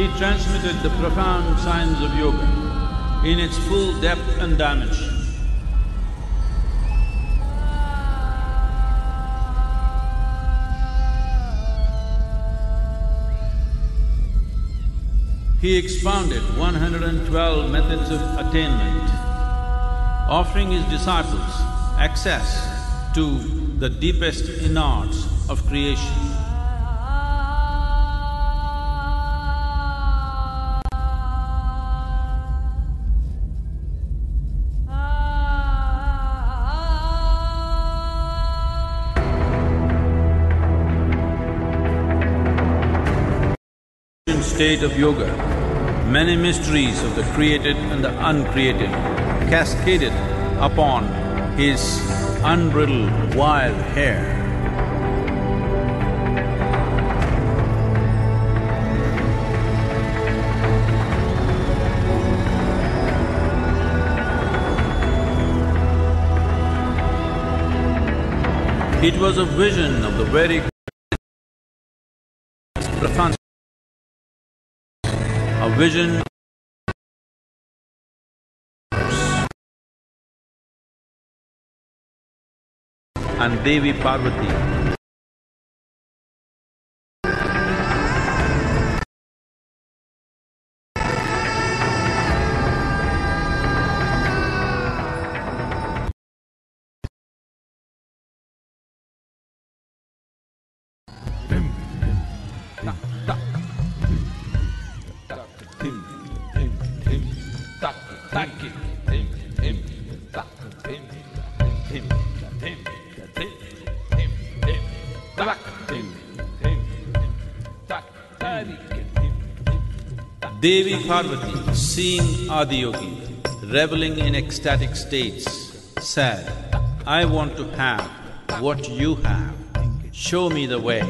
He transmitted the profound science of yoga in its full depth and dimension. He expounded 112 methods of attainment, offering his disciples access to the deepest innards of creation. State of yoga, many mysteries of the created and the uncreated cascaded upon his unbridled wild hair. It was a vision of the very profound, a vision and Devi Parvati. Devi Parvati, seeing Adiyogi reveling in ecstatic states, said, "I want to have what you have, show me the way."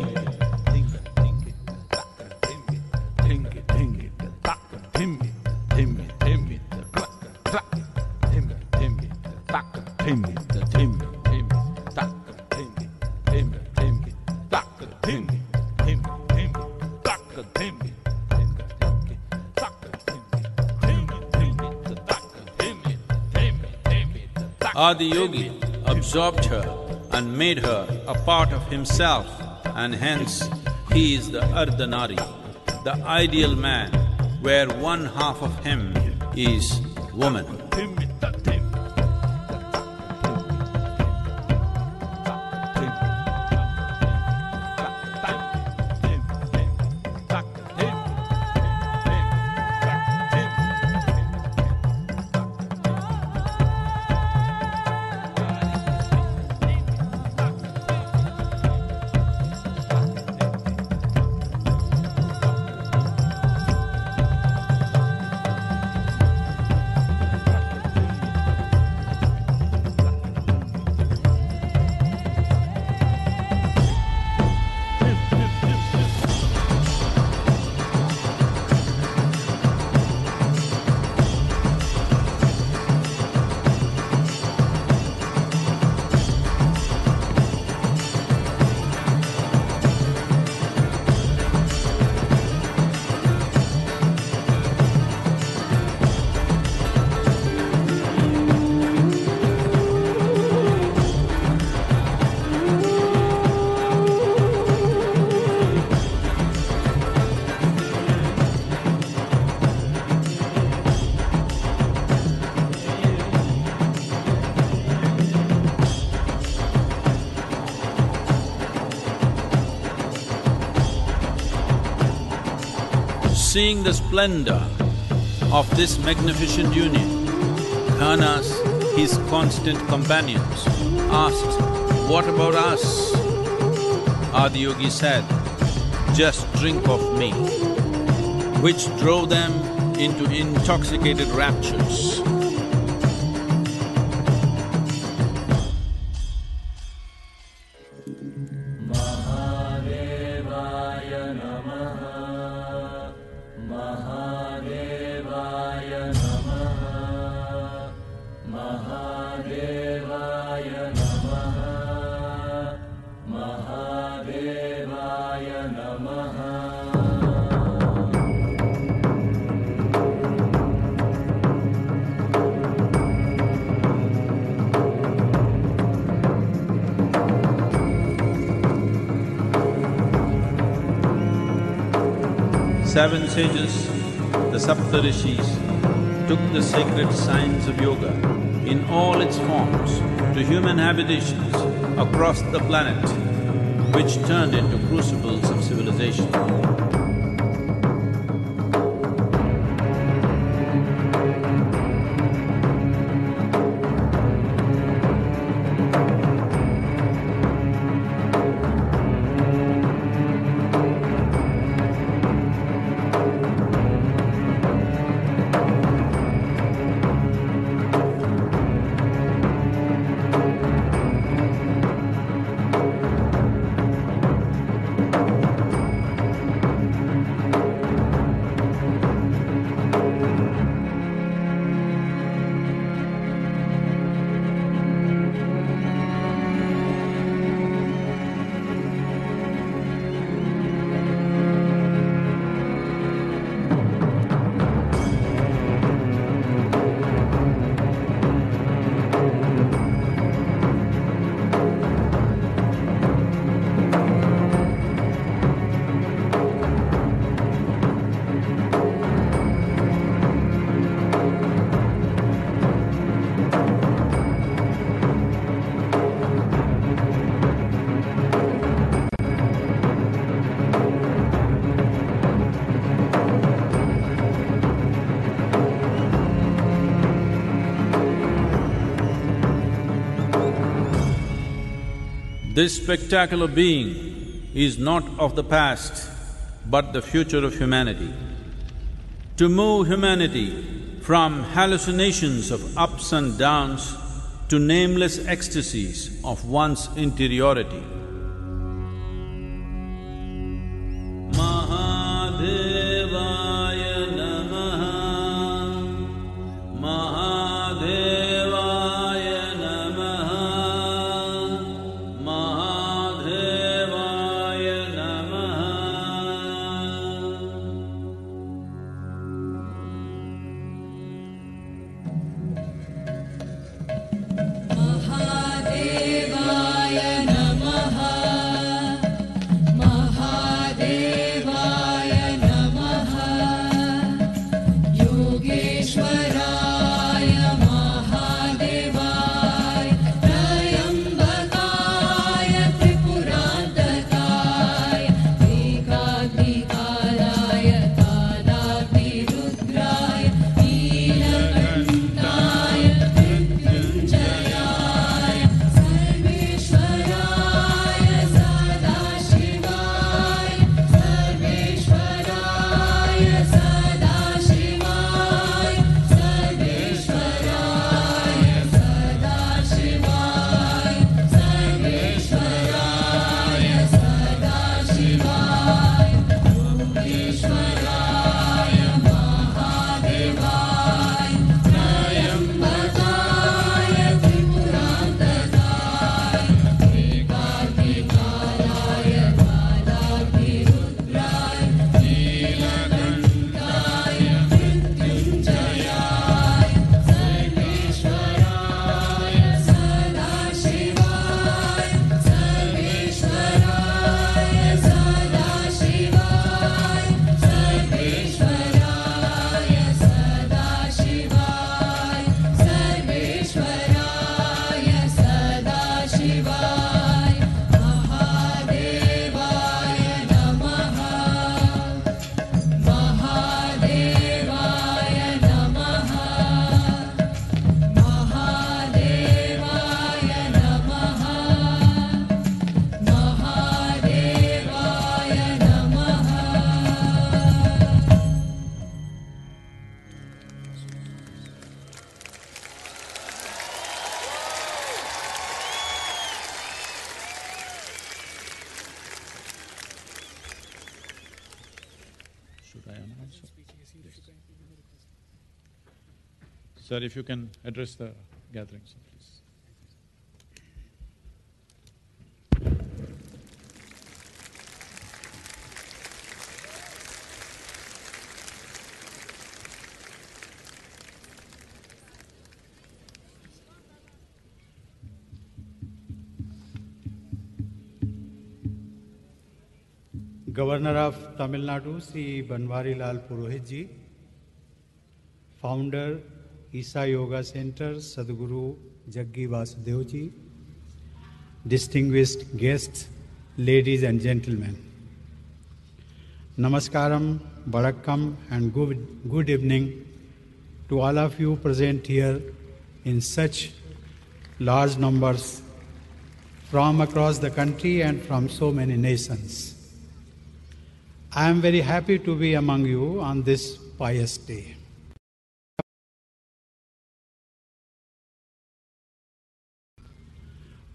Adiyogi absorbed her and made her a part of himself, and hence he is the Ardhanari, the ideal man, where one half of him is woman. Seeing the splendor of this magnificent union, Ghanas, his constant companions, asked, "What about us?" Adiyogi said, "Just drink of me," which drove them into intoxicated raptures. Seven sages, the Saptarishis, took the sacred science of yoga in all its forms to human habitations across the planet, which turned into crucibles of civilization. This spectacular being is not of the past, but the future of humanity. To move humanity from hallucinations of ups and downs to nameless ecstasies of one's interiority. Mahadevaya Namaha, Mahadevaya Namaha, Mahadevaya Namaha. Mahadevaya Namaha, Mahadevaya Namaha, Yogeshwaraya Mahadevaya, Trayambakaya Tripurantakaya, Ekadvikaraya Tadakvirudraya, Neelakantaya Mrityunjayaya, Sarveshwaraya Sadashivaya, Sarveshwaraya Sadashivaya, Sarveshwaraya Sadashivaya, Sarveshwaraya Sadashivaya, Yogeshwaraya Mahadevaya, Trayambakaya Tripurantakaya, Ekadvikaraya Tadakvirudraya, Neelakantaya Mrityunjayaya, Sarveshwaraya Sadashivaya, Sarveshwaraya Sadashivaya, Sarveshwaraya Sadashivaya, Sarveshwaraya Sadashivaya, Mahadevaya Namaha, Mahadevaya Namaha, Mahadevaya Namaha, Mahadevaya Namaha. Should I announce it? Yes. Sir, if you can address the gathering, sir, please. Governor of Tamil Nadu, Sri Banwari Lal Purohit ji, Founder, Isa Yoga Center, Sadhguru Jaggi Vasudev ji, distinguished guests, ladies and gentlemen. Namaskaram, Barakkam, and good evening to all of you present here in such large numbers from across the country and from so many nations. I am very happy to be among you on this pious day.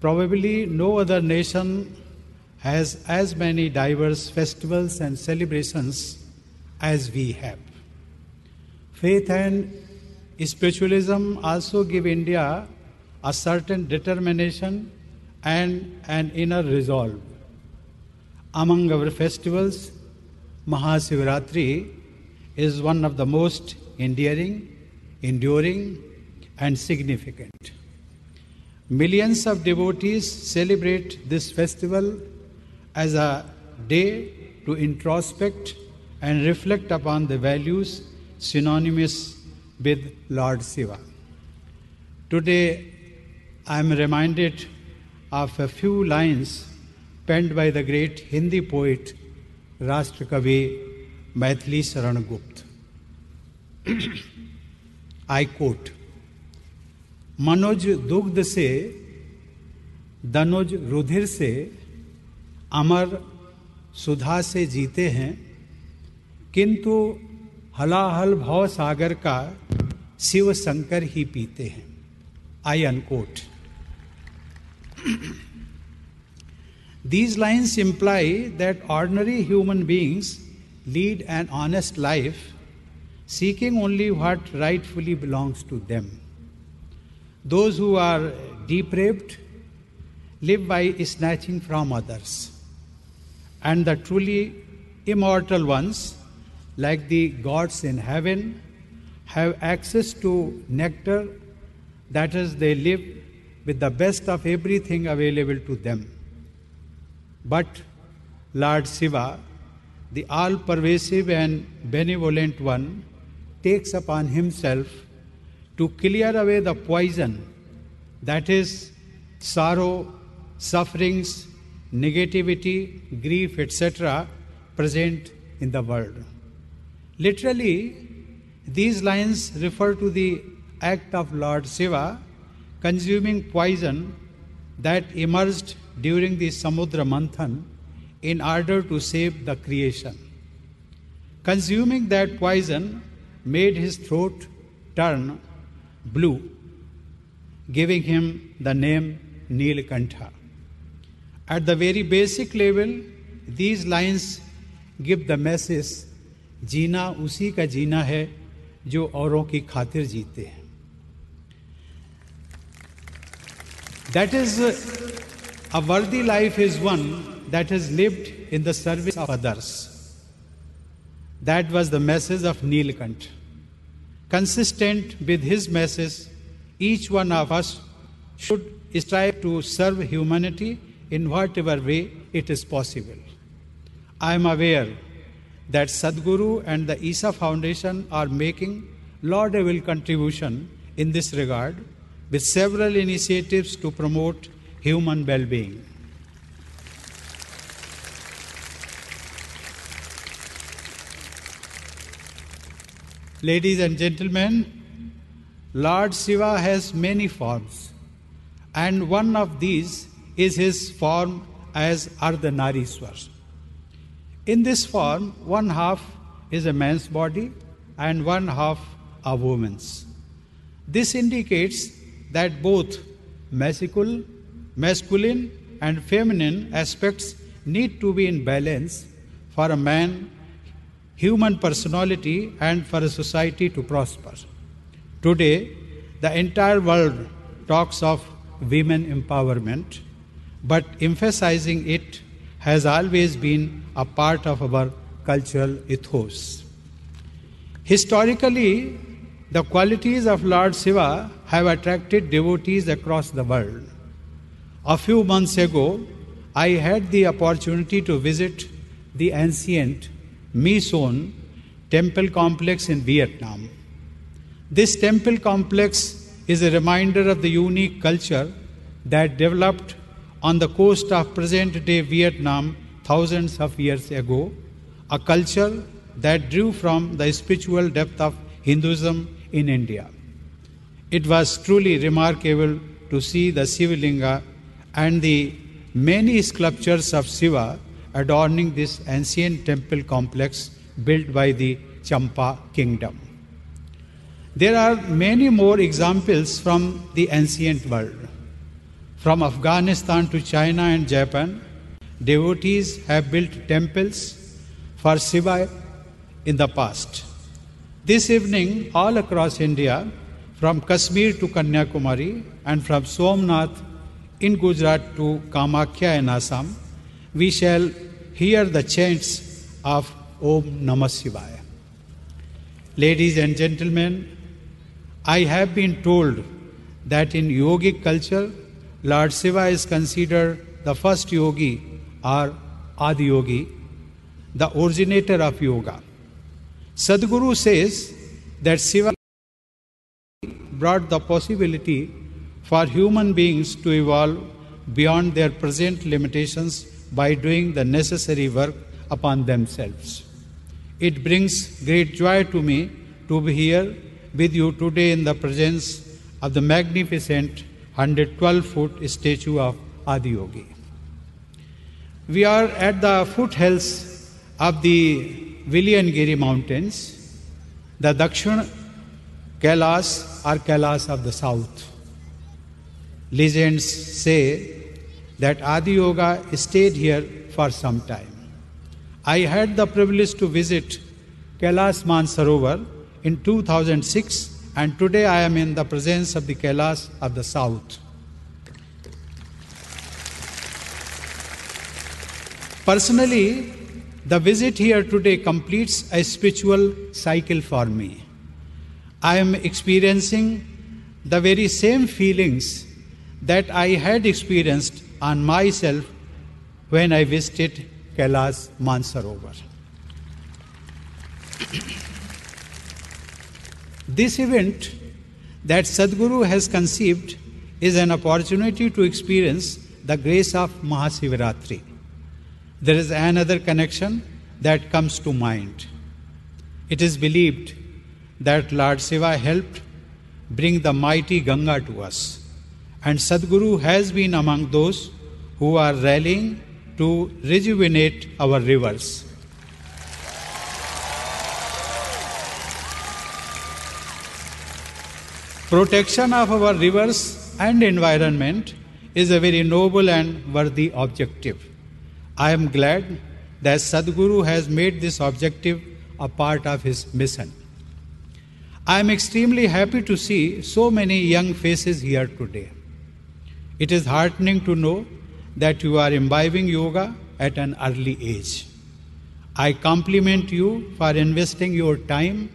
Probably no other nation has as many diverse festivals and celebrations as we have. Faith and spiritualism also give India a certain determination and an inner resolve. Among our festivals, Mahashivratri is one of the most enduring, and significant. Millions of devotees celebrate this festival as a day to introspect and reflect upon the values synonymous with Lord Shiva. Today, I am reminded of a few lines penned by the great Hindi poet Rashtrakavi Maithili Sharan Gupta. I quote, Manoj दुग्ध से दनुज रुधिर से अमर सुधा से जीते हैं, किंतु हलाहल भव सागर का शिव शंकर ही पीते हैं. I unquote. These lines imply that ordinary human beings lead an honest life, seeking only what rightfully belongs to them. Those who are depraved live by snatching from others. And the truly immortal ones, like the gods in heaven, have access to nectar, that is, they live with the best of everything available to them. But Lord Shiva, the all-pervasive and benevolent one, takes upon himself to clear away the poison, that is, sorrow, sufferings, negativity, grief, etc., present in the world. Literally, these lines refer to the act of Lord Shiva consuming poison that emerged during the Samudra Manthan in order to save the creation. Consuming that poison made his throat turn blue, giving him the name Neelkantha. At the very basic level, these lines give the message, जीना उसी का जीना है जो औरों की खातिर जीते हैं. That is, a worthy life is one that is lived in the service of others. That was the message of Neelkantha. Consistent with his message, each one of us should strive to serve humanity in whatever way it is possible. I am aware that Sadhguru and the Isa Foundation are making laudable contribution in this regard with several initiatives to promote human well-being. Ladies and gentlemen, Lord Shiva has many forms, and one of these is his form as Ardhanarishwar. In this form, one half is a man's body and one half a woman's. This indicates that both masculine and feminine aspects need to be in balance for a man, human personality, and for a society to prosper. Today, the entire world talks of women empowerment, but emphasizing it has always been a part of our cultural ethos. Historically, the qualities of Lord Shiva have attracted devotees across the world. A few months ago, I had the opportunity to visit the ancient Mission temple complex in Vietnam. This temple complex is a reminder of the unique culture that developed on the coast of present-day Vietnam thousands of years ago, a culture that drew from the spiritual depth of Hinduism in India. It was truly remarkable to see the Shivalinga and the many sculptures of Shiva adorning this ancient temple complex built by the Champa kingdom. There are many more examples from the ancient world. From Afghanistan to China and Japan, devotees have built temples for Shiva in the past. This evening, all across India, from Kashmir to Kanyakumari and from Somnath in Gujarat to Kamakhya in Assam, we shall hear the chants of Om Namah Shivaya. Ladies and gentlemen, I have been told that in yogic culture, Lord Shiva is considered the first yogi or Adi Yogi, the originator of yoga. Sadhguru says that Shiva brought the possibility for human beings to evolve beyond their present limitations by doing the necessary work upon themselves. It brings great joy to me to be here with you today in the presence of the magnificent 112-foot statue of Adi Yogi. We are at the foothills of the Vilayangiri mountains, the Dakshin Kailas or Kailas of the south. Legends say that Adi Yoga stayed here for some time. I had the privilege to visit Kailas Mansarovar in 2006, and today I am in the presence of the Kailas of the south. Personally, the visit here today completes a spiritual cycle for me. I am experiencing the very same feelings that I had experienced on myself when I visited Kailas Mansarovar. This event that Sadhguru has conceived is an opportunity to experience the grace of Mahasivaratri. There is another connection that comes to mind. It is believed that Lord Shiva helped bring the mighty Ganga to us, and Sadhguru has been among those who are rallying to rejuvenate our rivers. Protection of our rivers and environment is a very noble and worthy objective. I am glad that Sadhguru has made this objective a part of his mission. I am extremely happy to see so many young faces here today. It is heartening to know that you are imbibing yoga at an early age. I compliment you for investing your time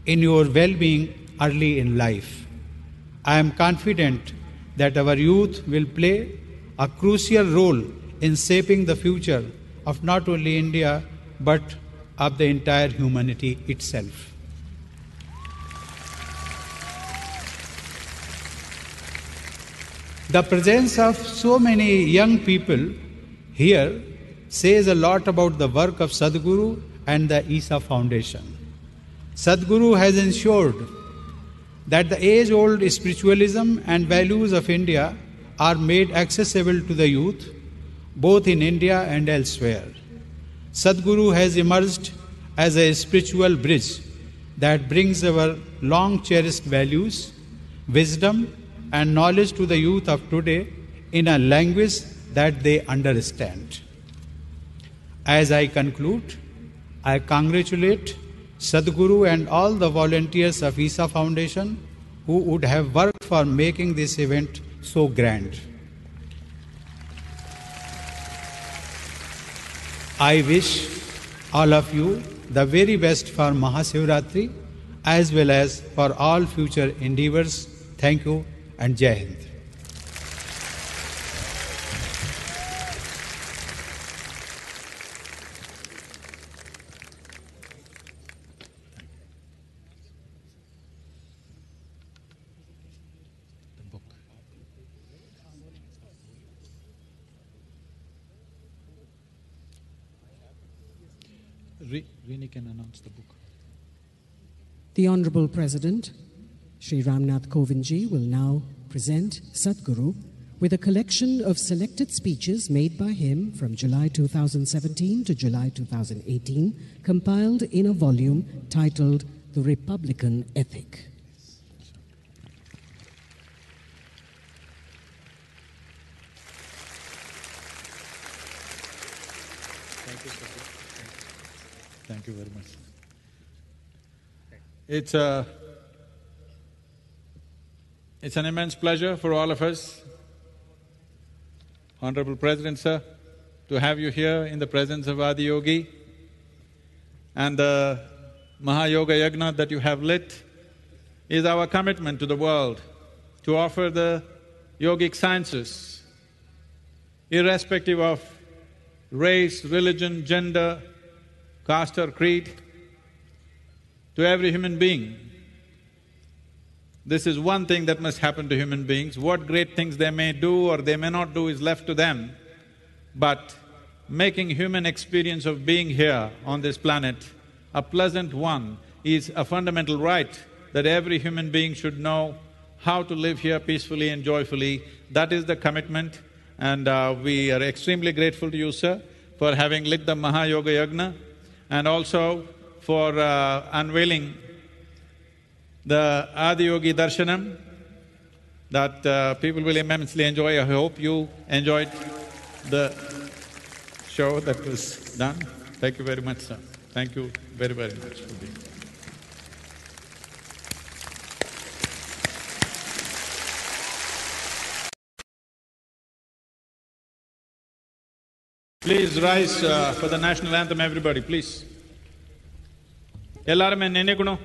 in your well-being early in life. I am confident that our youth will play a crucial role in shaping the future of not only India but of the entire humanity itself. The presence of so many young people here says a lot about the work of Sadhguru and the ISA Foundation. Sadhguru has ensured that the age-old spiritualism and values of India are made accessible to the youth, both in India and elsewhere. Sadhguru has emerged as a spiritual bridge that brings our long-cherished values, wisdom, and knowledge to the youth of today in a language that they understand. As I conclude, I congratulate Sadhguru and all the volunteers of ISA Foundation who would have worked for making this event so grand. I wish all of you the very best for Mahasivaratri as well as for all future endeavors. Thank you and Jai Hind. Rini can announce the book. The Honorable President, Sri Ramnath Kovindji, will now present Sadhguru with a collection of selected speeches made by him from July 2017 to July 2018, compiled in a volume titled The Republican Ethic. Thank you, Sadhguru. Thank you very much. It's an immense pleasure for all of us, Honorable President Sir, to have you here in the presence of Adiyogi, and the Mahayoga Yagna that you have lit is our commitment to the world to offer the yogic sciences, irrespective of race, religion, gender, caste or creed, to every human being. This is one thing that must happen to human beings. What great things they may do or they may not do is left to them, but making human experience of being here on this planet a pleasant one is a fundamental right that every human being should know how to live here peacefully and joyfully. That is the commitment, and we are extremely grateful to you, sir, for having lit the Mahayoga Yagna and also for unveiling the Adiyogi Darshanam that people will immensely enjoy. I hope you enjoyed the show that was done. Thank you very much, sir. Thank you very, very much for being here. Please rise for the national anthem, everybody, please. எல்லாருமே நினைக்கணும்.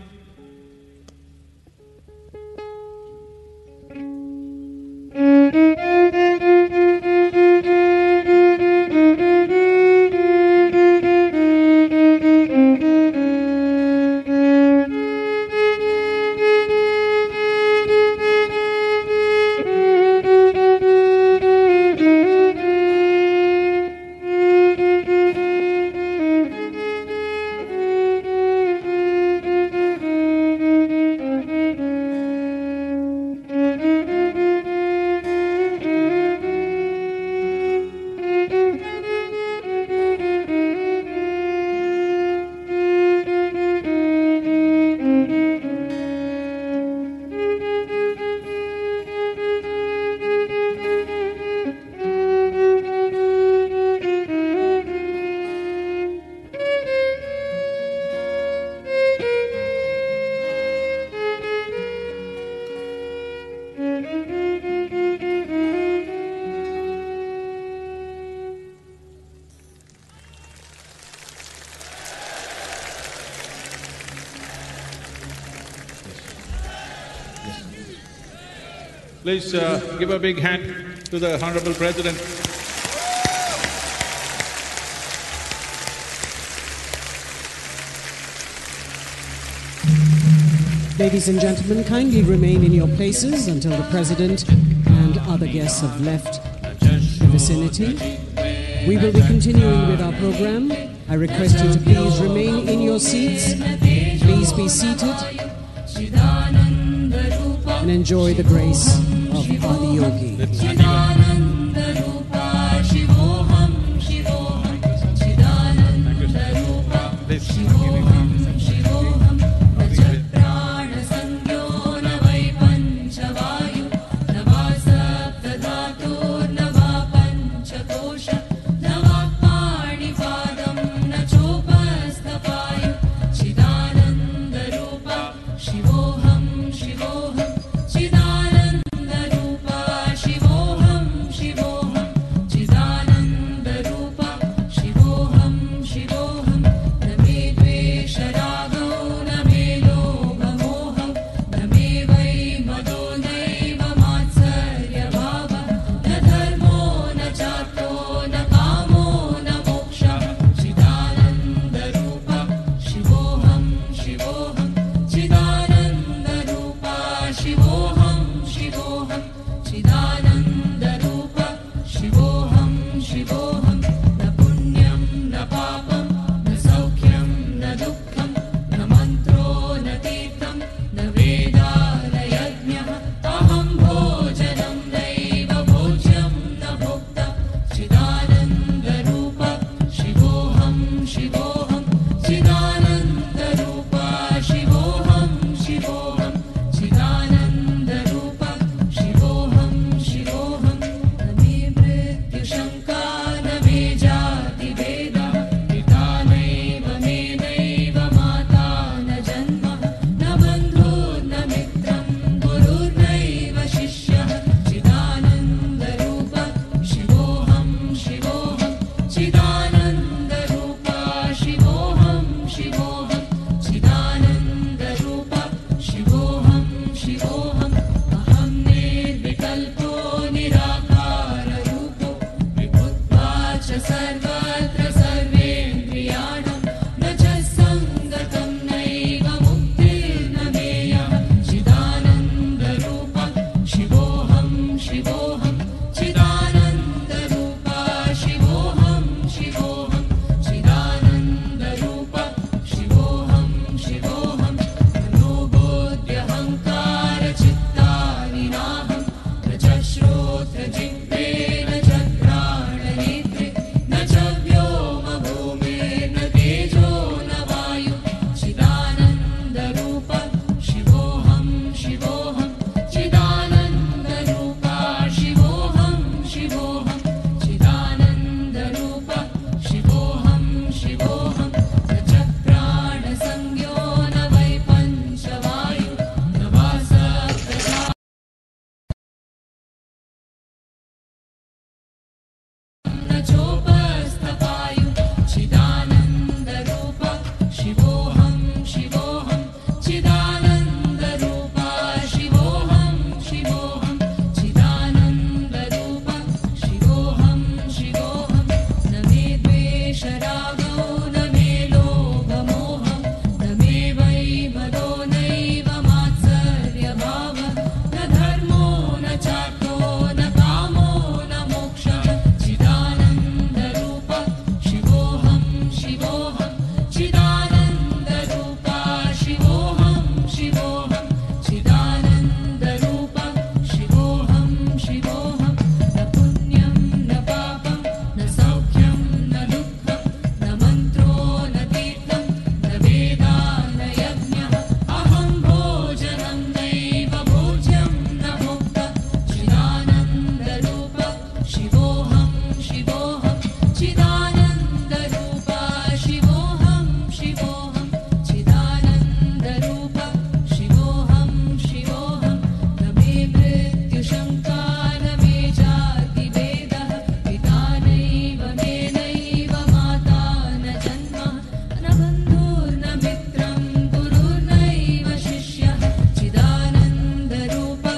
Please give a big hand to the Honorable President. Ladies and gentlemen, kindly remain in your places until the President and other guests have left the vicinity. We will be continuing with our program. I request you to please remain in your seats. Please be seated and enjoy the grace of Adiyogi. Shivoham, शिवोऽहं चिदानन्दरूपा शिवोऽहं शिवोऽहं चिदानन्दरूपा शिवोऽहं शिवोऽहं न मे मृत्युशङ्का न मे जातिभेदः पिता नैव मे नैव माता न जन्म न बन्धुर्न मित्रं गुरुर्नैव शिष्यः चिदानन्दरूपा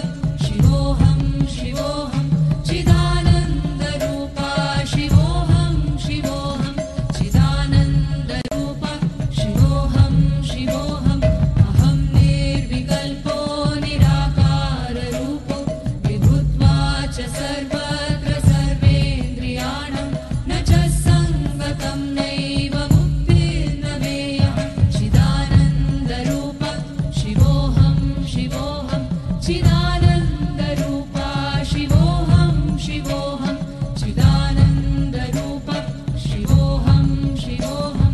शिवोऽहं शिवोऽहं चिदानन्दरूपा शिवोऽहं शिवोऽहं चिदानन्दरूपा शिवोऽहं शिवोऽहम् अहं निर्विकल्पो निराकाररूपो विभुत्वा च सर्वत्र सर्वेन्द्रियाणां न च सङ्गतं नैव मुक्तिर्न मेयः चिदानन्दरूपा शिवोऽहं शिवोऽहं चिदानन्दरूपा शिवोऽहं शिवोऽहं चिदानन्दरूपा शिवोऽहं शिवोऽहं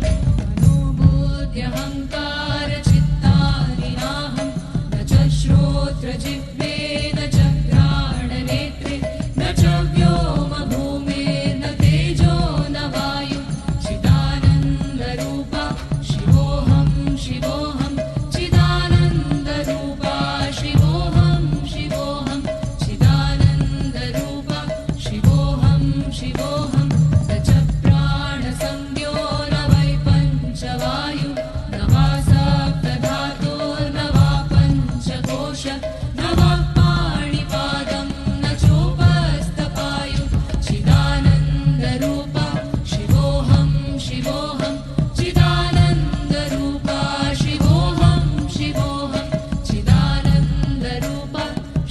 मनोबुद्ध्यहङ्कारचित्तानि नाहं न च श्रोत्रजिह्वे न च घ्राणनेत्रे न च व्योमभूमिर्न तेजो न वायु चिदानन्दरूपा शिवोऽहं शिवोऽहं चिदानन्दरूपा शिवोऽहं शिवोऽहं चिदानन्दरूपा शिवोऽहं शिवोऽहं न च प्राणसंज्ञो न वै पञ्चवायु न वा सप्तधातुर्न वा पञ्चकोश न वा पाणिपादं न चोपस्थपायु चिदानन्दरूपा शिवोऽहं शिवोऽहं चिदानन्दरूपा शिवोऽहं शिवोऽहं चिदानन्दरूपा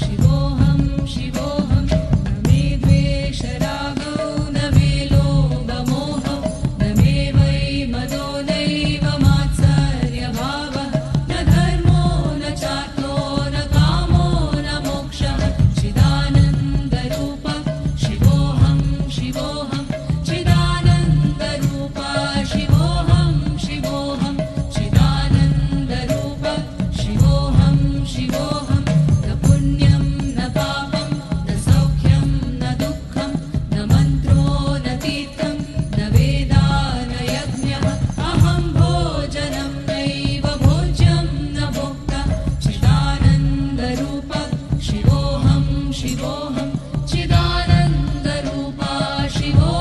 शिवोऽहं शिवोऽहं न मे द्वेषरागो न मे लोभमोहो न मे वै मदो नैव मात्सर्यभावः न धर्मो न चार्थो न कामो न मोक्षः चिदानन्दरूपा शिवोऽहं शिवोऽहं चिदानन्दरूपा शिवोऽहं शिवोऽहं चिदानन्दरूपा शिवोऽहं शिवोऽहं न पुण्यं न पापं न सौख्यं न दुःखं न मन्त्रो न तीर्थं न वेदा न यज्ञः अहं भोजनं नैव भोज्यं न भोक्ता चिदानन्दरूपा शिवोऽहं शिवोऽहं चिदानन्दरूपा शिवोऽहं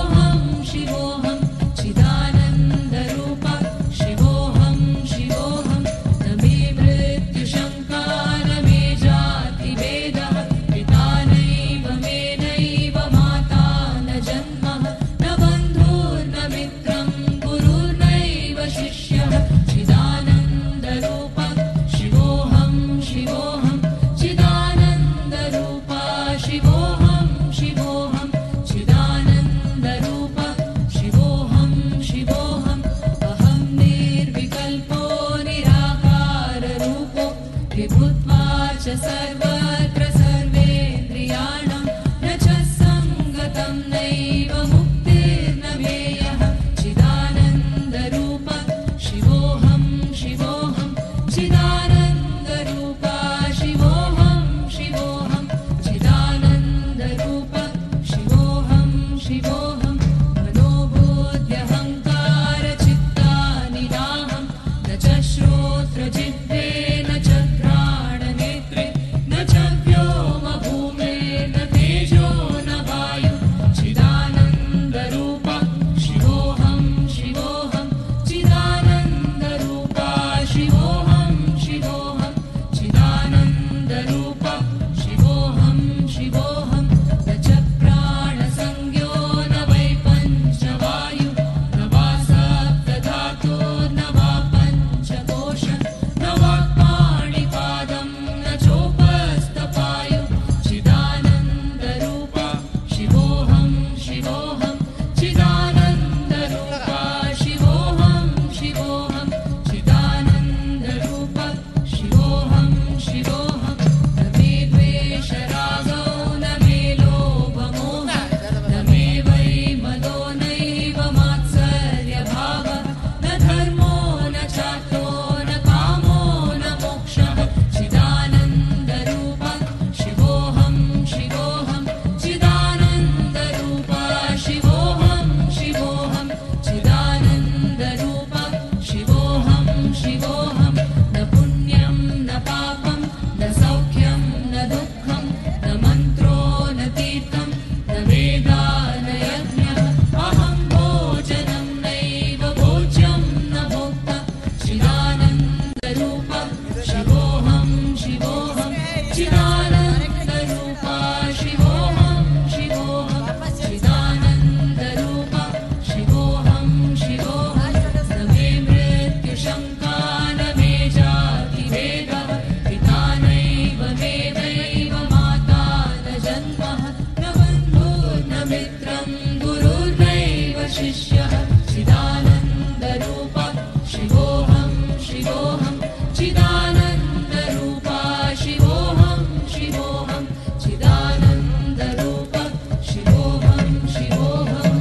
शिष्यः चिदानन्दरूपा शिवोऽहं शिवोऽहं चिदानन्दरूपा शिवोऽहं शिवोऽहं चिदानन्दरूपा शिवोऽहं शिवोऽहम्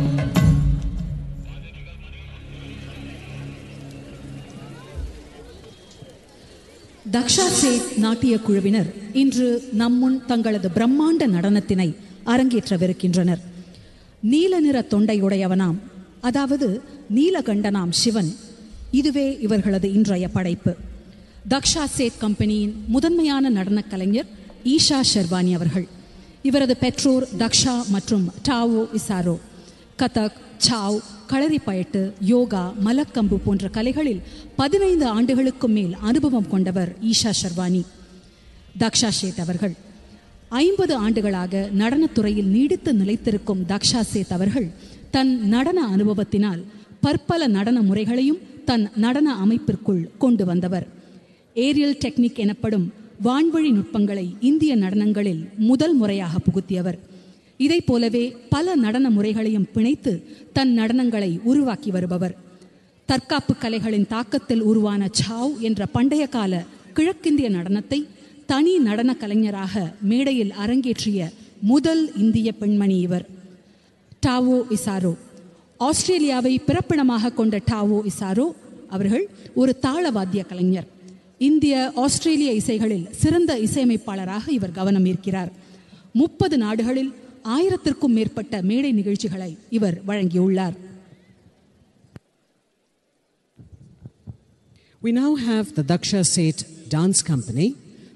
தக்ஷா சேத் நாட்டிய குழுவினர் இன்று நம்முன் தங்களது பிரம்மாண்ட நடனத்தினை அரங்கேற்றவிருக்கின்றனர். நீல நிற தொண்டையுடையவனாம், அதாவது நீலகண்டனாம் சிவன், இதுவே இவர்களது இன்றைய படைப்பு. தக்ஷா சேத் கம்பெனியின் முதன்மையான நடனக் கலைஞர் ஈஷா ஷெர்வானி அவர்கள். இவரது பெற்றோர் தக்ஷா மற்றும் டாவோ இசாரோ. கதக், சாவ், களரிப்பயட்டு, யோகா, மலக்கம்பு போன்ற கலைகளில் 15 ஆண்டுகளுக்கும் மேல் அனுபவம் கொண்டவர் ஈஷா ஷெர்வானி. தக்ஷா சேத் அவர்கள் 50 ஆண்டுகளாக நடனத்துறையில் நீடித்து நிலைத்திருக்கும் தக்ஷா சேத் அவர்கள் தன் நடன அனுபவத்தினால் பற்பல நடன முறைகளையும் தன் நடன அமைப்பிற்குள் கொண்டு வந்தவர். ஏரியல் டெக்னிக் எனப்படும் வான்வழி நுட்பங்களை இந்திய நடனங்களில் முதல் முறையாக புகுத்தியவர். இதைப் போலவே பல நடன முறைகளையும் பிணைத்து தன் நடனங்களை உருவாக்கி வருபவர். தற்காப்பு கலைகளின் தாக்கத்தில் உருவான சாவ் என்ற பண்டைய கால கிழக்கிந்திய நடனத்தை தனி நடன கலைஞராக மேடையில் அரங்கேற்றிய முதல் இந்திய பெண்மணி இவர். டாவோ இசாரோ. ஆஸ்திரேலியாவை பிறப்பிடமாக கொண்ட டாவோ இசாரோ அவர்கள் ஒரு தாளவாத்திய கலைஞர். இந்திய ஆஸ்திரேலிய இசைகளில் சிறந்த இசையமைப்பாளராக இவர் கவனம் ஈர்க்கிறார். 30 நாடுகளில் 1000க்கும் மேற்பட்ட மேடை நிகழ்ச்சிகளை இவர் வழங்கியுள்ளார். We now have the Daksha Seth Dance Company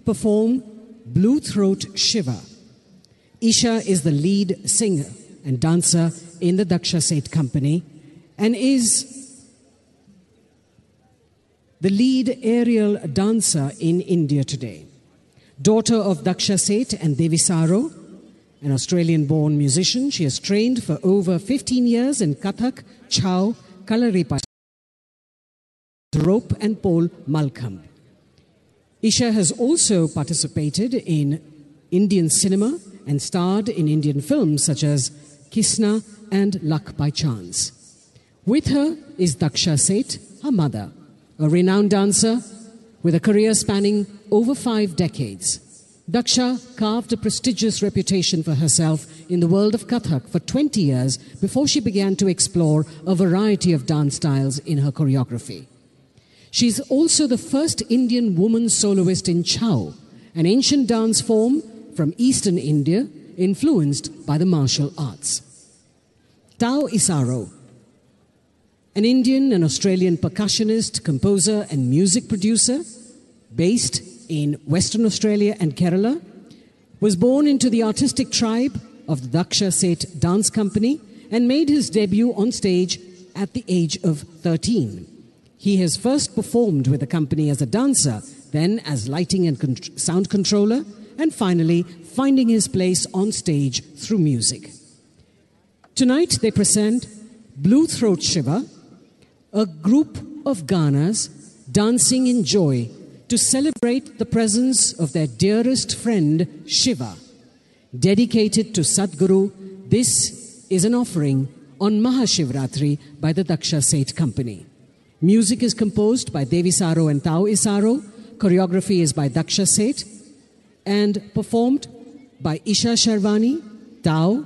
perform Blue Throat Shiva. Isha is the lead singer and dancer in the Daksha Seth Company and is the lead aerial dancer in India today. Daughter of Daksha Seth and Devi Saro, an Australian-born musician, she has trained for over 15 years in Kathak, Chow, Kalaripayattu, rope and pole Malkhamb. Isha has also participated in Indian cinema and starred in Indian films such as Kisna and Luck by Chance. With her is Daksha Seth, her mother, a renowned dancer with a career spanning over 5 decades. Daksha carved a prestigious reputation for herself in the world of Kathak for 20 years before she began to explore a variety of dance styles in her choreography. She is also the first Indian woman soloist in Chow, an ancient dance form from eastern India influenced by the martial arts. Tao Isaro, an Indian and Australian percussionist, composer and music producer based in Western Australia and Kerala, was born into the artistic tribe of the Daksha Seth Dance Company and made his debut on stage at the age of 13. He has first performed with the company as a dancer, then as lighting and sound controller, and finally finding his place on stage through music. Tonight they present Blue Throat Shiva, a group of Ganas dancing in joy to celebrate the presence of their dearest friend Shiva. Dedicated to Sadguru, this is an offering on Mahashivratri by the Daksha Seth Company. Music is composed by Devi Saro and Tao Isaro. Choreography is by Daksha Seth and performed by Isha Sharvani, Tao,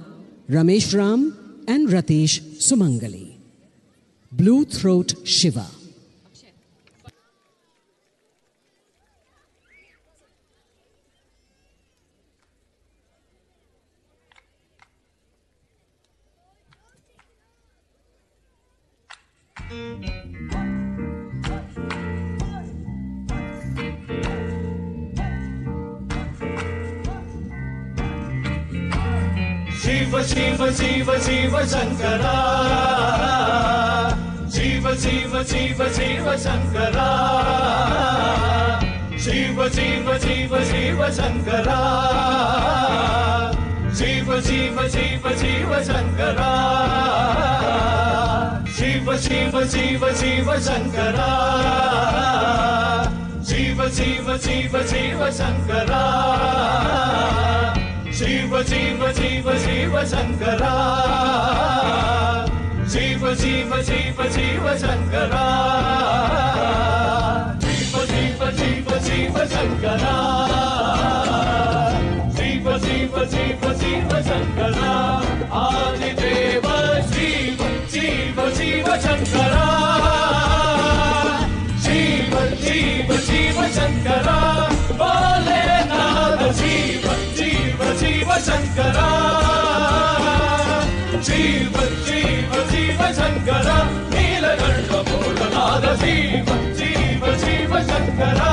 Ramesh Ram and Ratish Sumangali. Blue Throat Shiva. Shiva, Shiva, Shiva, Shiva, Shankara. Shiva, Shiva, Shiva, Shiva, Shankara. Shiva, Shiva, Shiva, Shiva, Shankara. Shiva, Shiva, Shiva, Shiva, Shankara. Shiva, Shiva, Shiva, Shiva, Shankara. Shiva, Shiva, Shiva, Shiva, Shankara. Shiva, Shiva, Shiva, Shiva, Shankara. Shiva, Shiv Shiv Shiv Shankara Shiv Shiv Shiv Shiv Shankara Shiv Shiv Shiv Shiv Shankara आदिदेव Shiv Shiv Shiv Shankara Shiv Shiv Shiv Shankara Bholenath Shiv Shiv Shiv Shankara Shiv Shiv Shiv Shankara Neelkanth Bholanath Shiv Shiv Shiv Shankara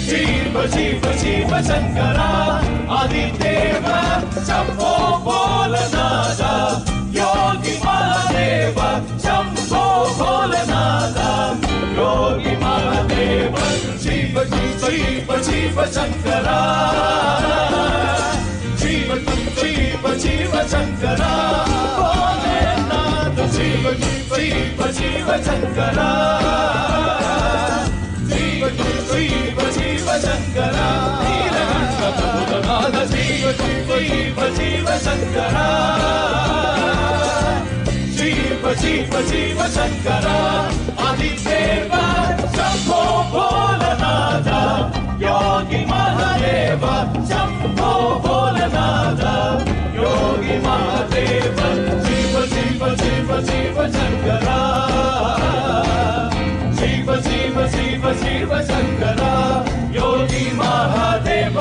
Shiv Shiv Shiv Shankara आदिदेव Shambho Bholanath Yogi Mahadev Shambho Bholanath Yogi Mahadev Shiv Shiv Shiv Shiv Shankara Shiv Shiv Shiv Shankara Bholenath Shiv Shiv Shiv Shankara Shiv Shiv Shiv Shankara Neelkanth Bholanath Shiv Shiv Shiv Shankara Shiv Shiv Shiv Shankara आदिदेव Shambho Bholanath Yogi Mahadev Shambho Bholanath Yogi Mahadev Shiv Shiv Shiv Shiv Shankara Shiv Shiv Shiv Shiv Shankara Yogi Mahadev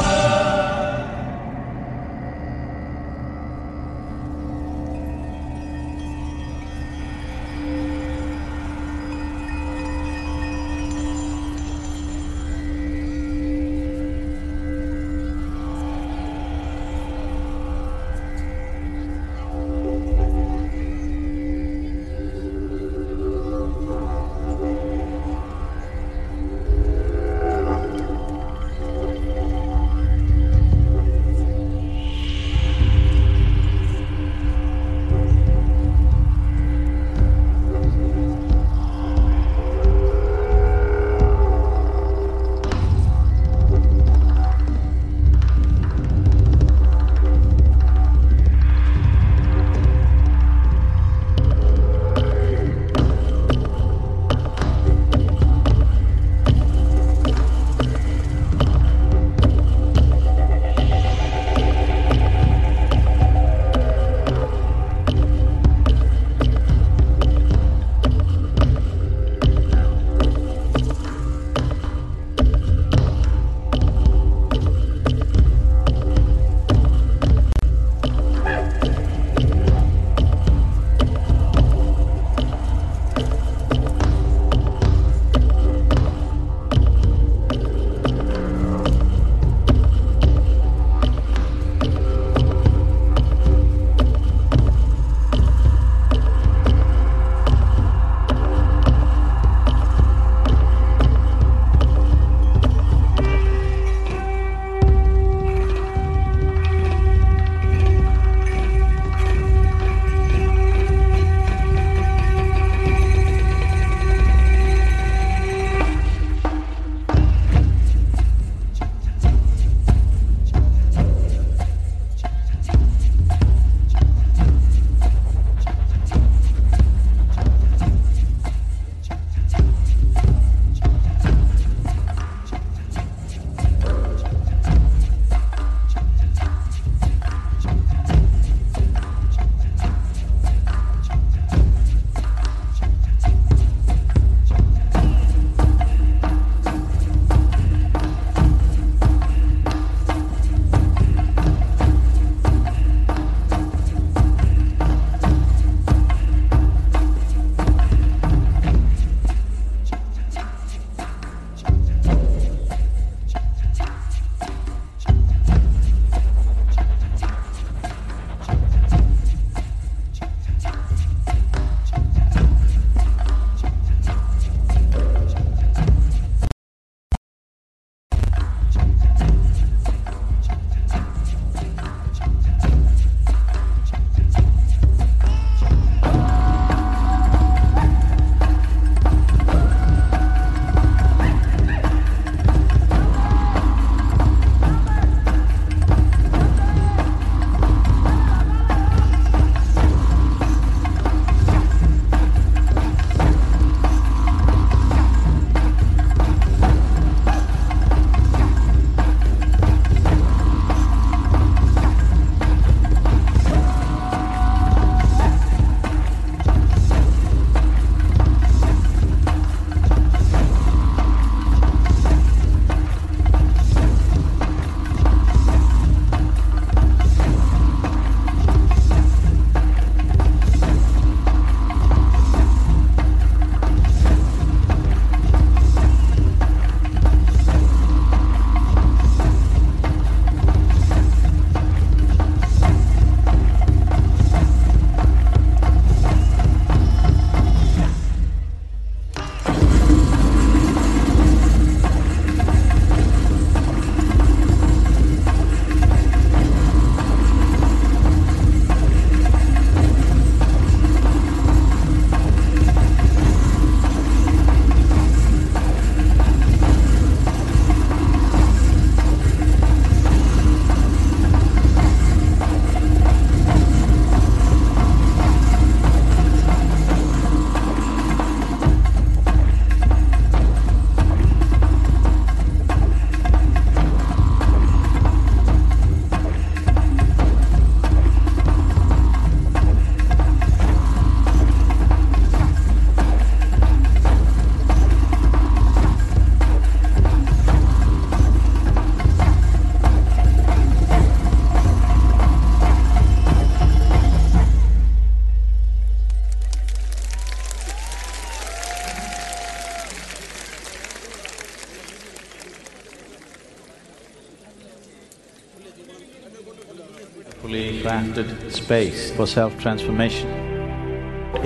handcrafted space for self-transformation.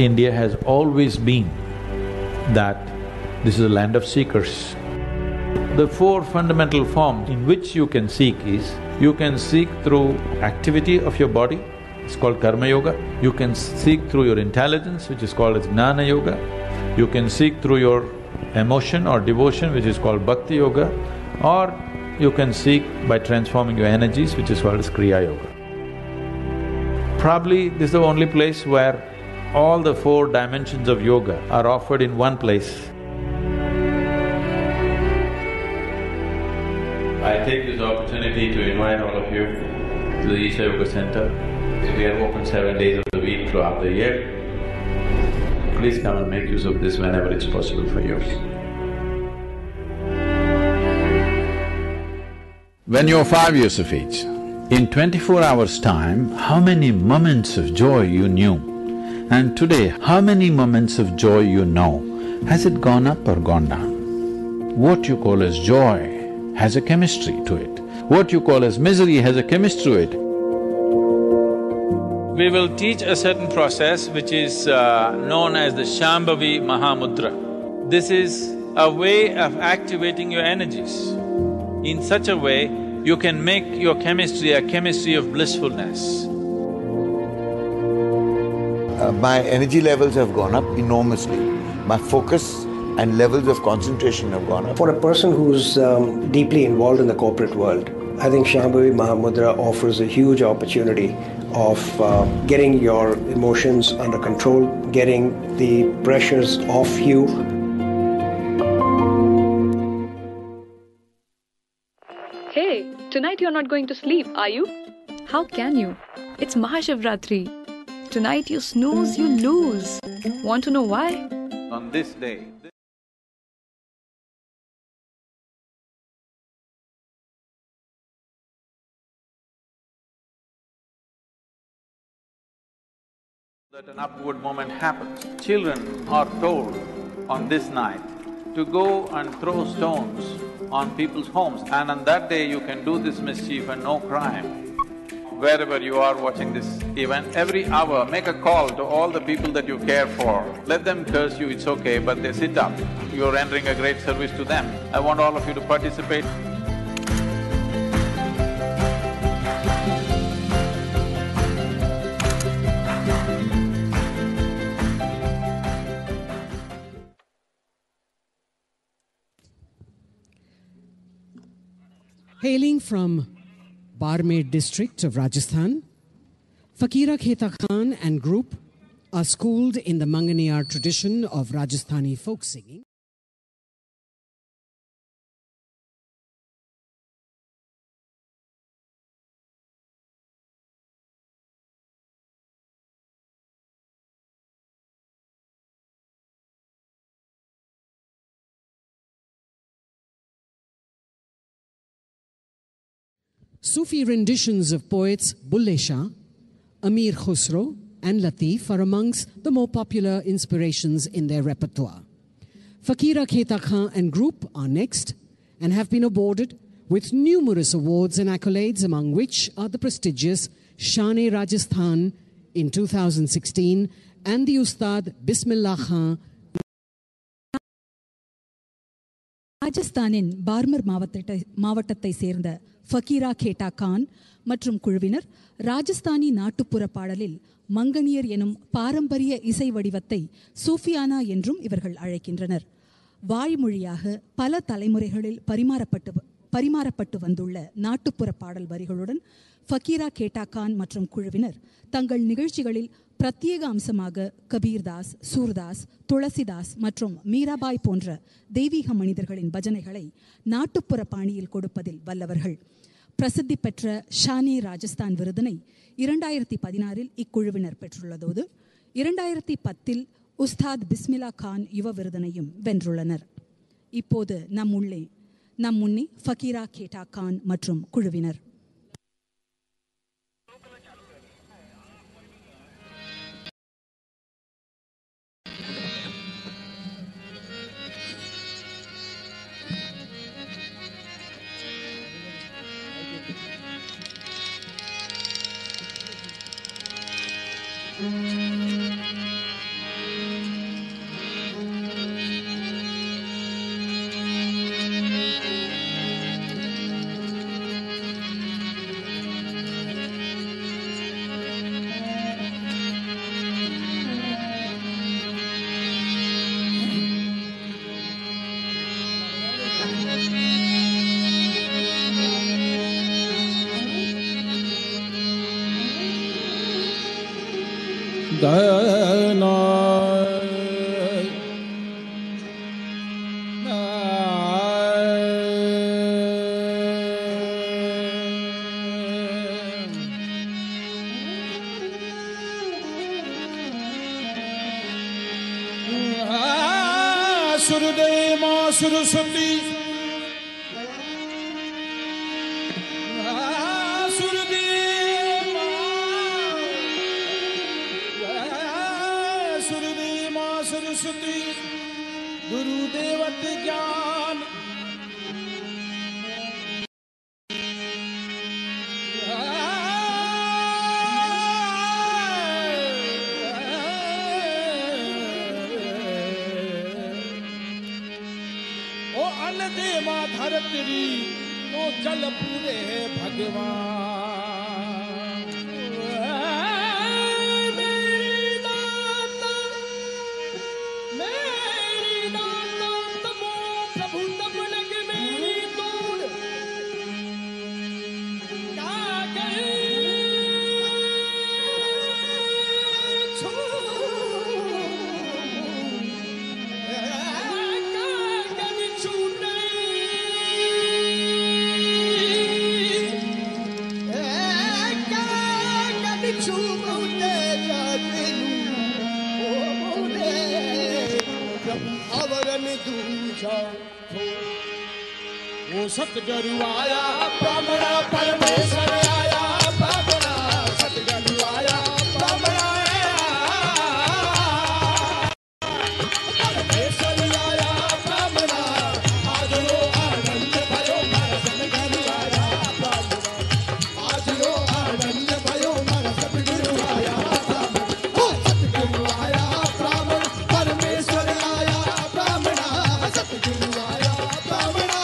India has always been that this is a land of seekers. The four fundamental forms in which you can seek is, you can seek through activity of your body, it's called karma yoga. You can seek through your intelligence, which is called as jnana yoga. You can seek through your emotion or devotion, which is called bhakti yoga, or you can seek by transforming your energies, which is called as kriya yoga. Probably this is the only place where all the four dimensions of yoga are offered in one place. I take this opportunity to invite all of you to the Isha Yoga Center. We are open 7 days of the week throughout the year. Please come and make use of this whenever it's possible for you. When you're 5 years of age, in 24 hours' time, how many moments of joy you knew? And today, how many moments of joy you know? Has it gone up or gone down? What you call as joy has a chemistry to it. What you call as misery has a chemistry to it. We will teach a certain process which is known as the Shambhavi Mahamudra. This is a way of activating your energies. In such a way, you can make your chemistry a chemistry of blissfulness. My energy levels have gone up enormously. My focus and levels of concentration have gone up. For a person who's deeply involved in the corporate world, I think Shambhavi Mahamudra offers a huge opportunity of getting your emotions under control, getting the pressures off you. Hey, tonight you're not going to sleep, are you? How can you? It's Mahashivratri. Tonight you snooze, you lose. Want to know why? On this day, that an upward moment happens. Children are told on this night to go and throw stones on people's homes, and on that day you can do this mischief and no crime. Wherever you are watching this event, every hour make a call to all the people that you care for. Let them curse you, it's okay, but they sit up. You're rendering a great service to them. I want all of you to participate. Hailing from Barmer district of Rajasthan, Fakira Kheta Khan and group are schooled in the Manganiyar tradition of Rajasthani folk singing. Sufi renditions of poets Bulle Shah, Amir Khusro and Latif are amongst the more popular inspirations in their repertoire. Fakira Kheta Khan and group are next and have been awarded with numerous awards and accolades, among which are the prestigious Shane Rajasthan in 2016 and the Ustad Bismillah Khan. ராஜஸ்தானின் பார்மர் மாவட்டத்தை சேர்ந்த ஃபக்கீரா கேட்டா கான் மற்றும் குழுவினர் ராஜஸ்தானி நாட்டுப்புற பாடலில் மங்கனியர் எனும் பாரம்பரிய இசை வடிவத்தை சூஃபியானா என்றும் இவர்கள் அழைக்கின்றனர். வாய்மொழியாக பல தலைமுறைகளில் பரிமாறப்பட்டு வந்துள்ள நாட்டுப்புற பாடல் வரிகளுடன் ஃபக்கீரா கேட்டா கான் மற்றும் குழுவினர் தங்கள் நிகழ்ச்சிகளில் பிரத்யேக அம்சமாக கபீர்தாஸ், சூர்தாஸ், துளசிதாஸ் மற்றும் மீராபாய் போன்ற தெய்வீக மனிதர்களின் பஜனைகளை நாட்டுப்புற பாணியில் கொடுப்பதில் வல்லவர்கள். பிரசித்தி பெற்ற ஷானே ராஜஸ்தான் விருதினை 2016 இக்குழுவினர் பெற்றுள்ளதோடு 2010 உஸ்தாத் பிஸ்மில்லா கான் யுவ விருதினையும் வென்றுள்ளனர். இப்போது நம் முன்னே ஃபக்கீரா கேட்டா கான் மற்றும் குழுவினர். सरस्वती सरस्वती गुरुदेवत ज्ञान ओ अन्न देवा धरत्री तो चल पूरे भगवान मेरी दाता तमो प्रभु तब लग मेरी तोड़ का गए वो सतगुरु आया ब्राह्मणा परमेश्वर आया ब्राह्मणा सतगुरु आया ब्राह्मणा परमेश्वर आया ब्राह्मणा आज रो आनंद भयो मारा सतगुरु आया ब्राह्मणा आज रो आनंद भयो मारा सतगुरु आया ब्राह्मणा सतगुरु आया ब्राह्मण परमेश्वर आया ब्राह्मणा सतगुरु आया ब्राह्मणा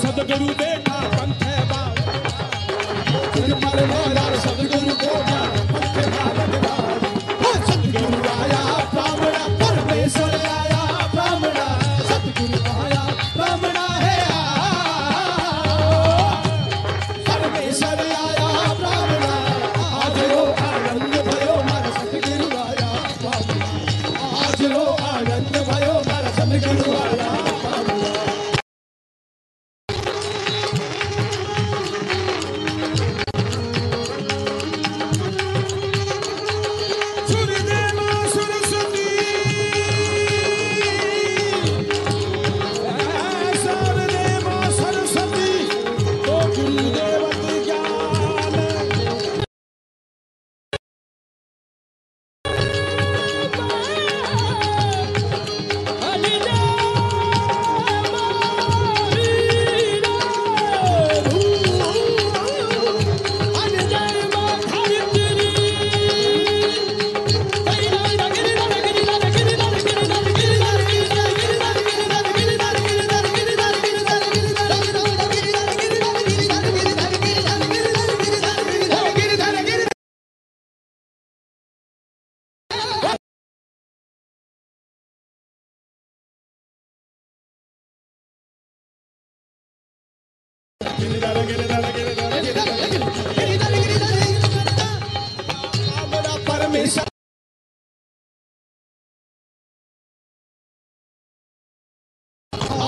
सतगुरु देखा पंथ सिर पर वाला सतगुरु को पंथ सतगुरु आया ब्राह्मणा परमेश्वर आया ब्राह्मणा सतगुरु आया ब्राह्मणा है परमेश्वर आया ब्राह्मणा आज रो आनंद भयो मारा सतगुरु आया ब्राह्मणा आज रो आनंद भयो मारा सतगुरु आया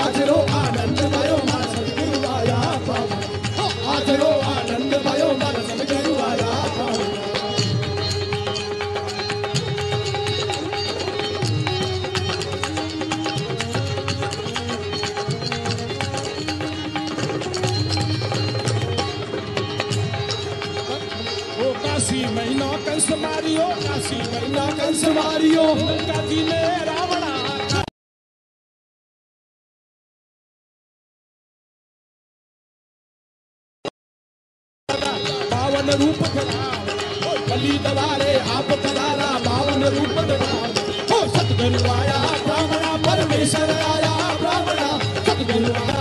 आज रो आनंद भयो मारा सतगुरु आया आज रो आनंद भयो मारा सतगुरु आया काशी महीना कंस मारियो काशी महीना कंस मारियो काशी में रावणा पावन रूप धरा कली दवारे आप पधारा पावन रूप धरा सतगुरु आया ब्राह्मणा परमेश्वर आया ब्राह्मणा सतगुरु